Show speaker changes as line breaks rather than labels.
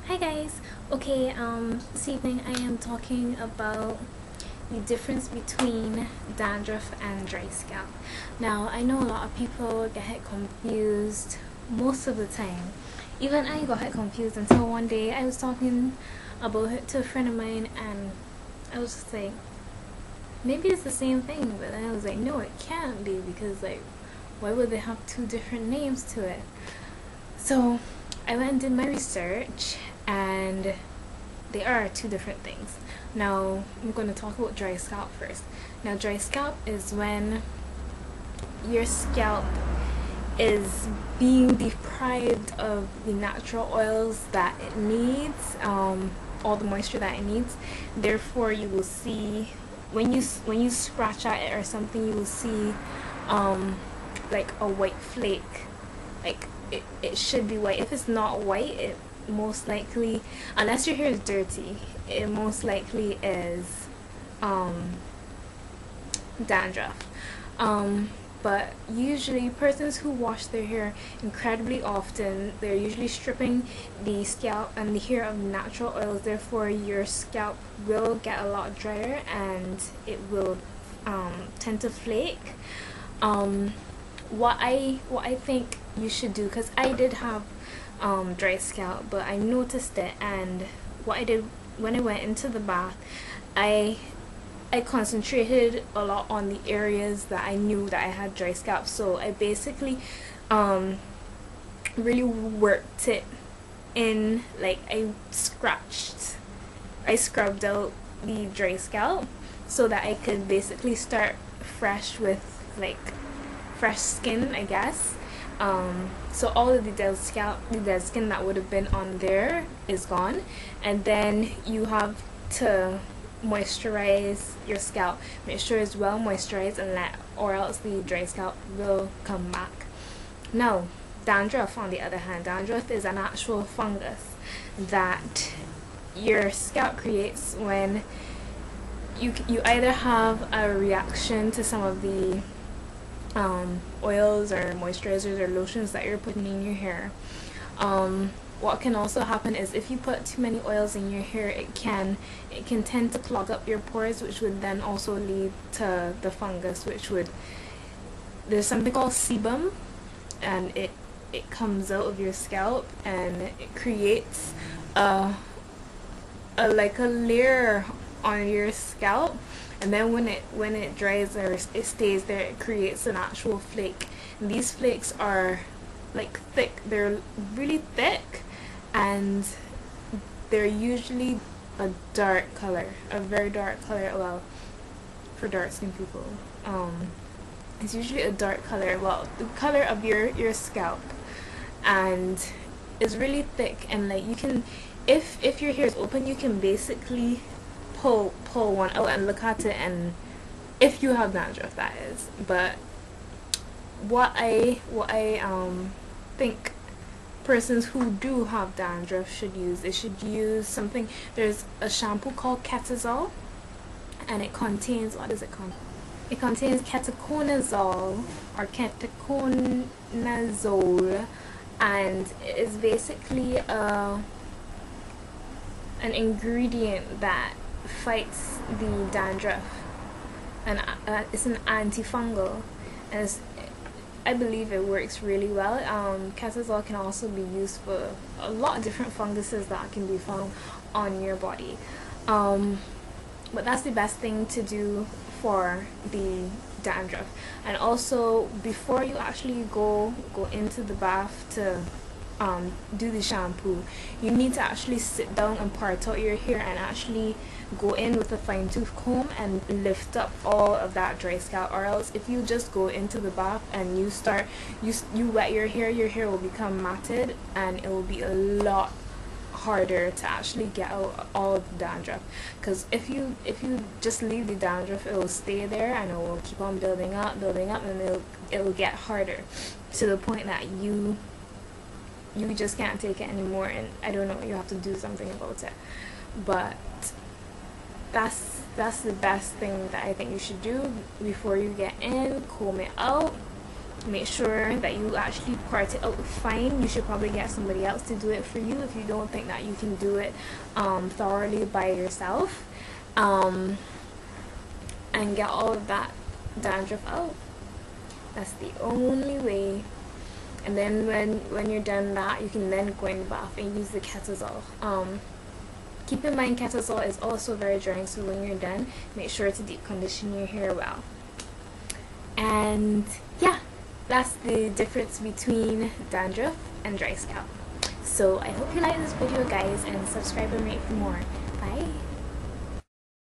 Hi guys. Okay, this evening I am talking about the difference between dandruff and dry scalp. Now, I know a lot of people get it confused most of the time. Even I got it confused until one day I was talking about it to a friend of mine and I was just like, maybe it's the same thing, but then I was like, no, it can't be because like, why would they have two different names to it? So I went and did my research and they are two different things. Now I'm going to talk about dry scalp first. Now dry scalp is when your scalp is being deprived of the natural oils that it needs, all the moisture that it needs. Therefore you will see when you scratch at it or something, you will see like a white flake. Like it should be white. If it's not white, it most likely, unless your hair is dirty, it most likely is dandruff. But usually persons who wash their hair incredibly often, they're usually stripping the scalp and the hair of natural oils. Therefore your scalp will get a lot drier and it will tend to flake. What I think you should do, because I did have dry scalp, but I noticed it, and what I did when I went into the bath, I concentrated a lot on the areas that I knew that I had dry scalp. So I basically really worked it in, like I scrubbed out the dry scalp so that I could basically start fresh with like fresh skin, I guess. So all of the dead skin that would have been on there is gone, and then you have to moisturize your scalp. Make sure it's well moisturized and or else the dry scalp will come back. Now, dandruff on the other hand, dandruff is an actual fungus that your scalp creates when you either have a reaction to some of the oils or moisturizers or lotions that you're putting in your hair. What can also happen is if you put too many oils in your hair, it can tend to clog up your pores, which would then also lead to the fungus, which would, there's something called sebum, and it comes out of your scalp and it creates like a layer on your scalp, and then when it dries or it stays there, it creates an actual flake. And these flakes are like thick, they're really thick, and they're usually a dark color, a very dark color. Well, for dark skinned people, it's usually a dark color, well, the color of your scalp, and it's really thick. And like you can, if your hair is open, you can basically pull one out and look at it, and if you have dandruff, that is. But what I think persons who do have dandruff should use, they should use something. There's a shampoo called Catazole, and it contains, what does it contain? It contains ketoconazole or ketoconazole, and it is basically an ingredient that fights the dandruff, and it's an antifungal, and I believe it works really well. Catazole can also be used for a lot of different funguses that can be found on your body, but that's the best thing to do for the dandruff. And also, before you actually go into the bath to do the shampoo, you need to actually sit down and part out your hair and actually go in with a fine tooth comb and lift up all of that dry scalp. Or else if you just go into the bath and you wet your hair will become matted, and it will be a lot harder to actually get out all of the dandruff. Because if you just leave the dandruff, it will stay there and it will keep on building up, and it will get harder to the point that you just can't take it anymore, and I don't know, you have to do something about it. But that's the best thing that I think you should do before you get in. Comb it out, make sure that you actually part it out fine. You should probably get somebody else to do it for you if you don't think that you can do it thoroughly by yourself, and get all of that dandruff out. That's the only way. And then when you're done that, you can then go in the bath and use the Catazol. Keep in mind, Catazol is also very drying, so when you're done, make sure to deep condition your hair well. And yeah, that's the difference between dandruff and dry scalp. So I hope you like this video, guys, and subscribe and rate for more. Bye.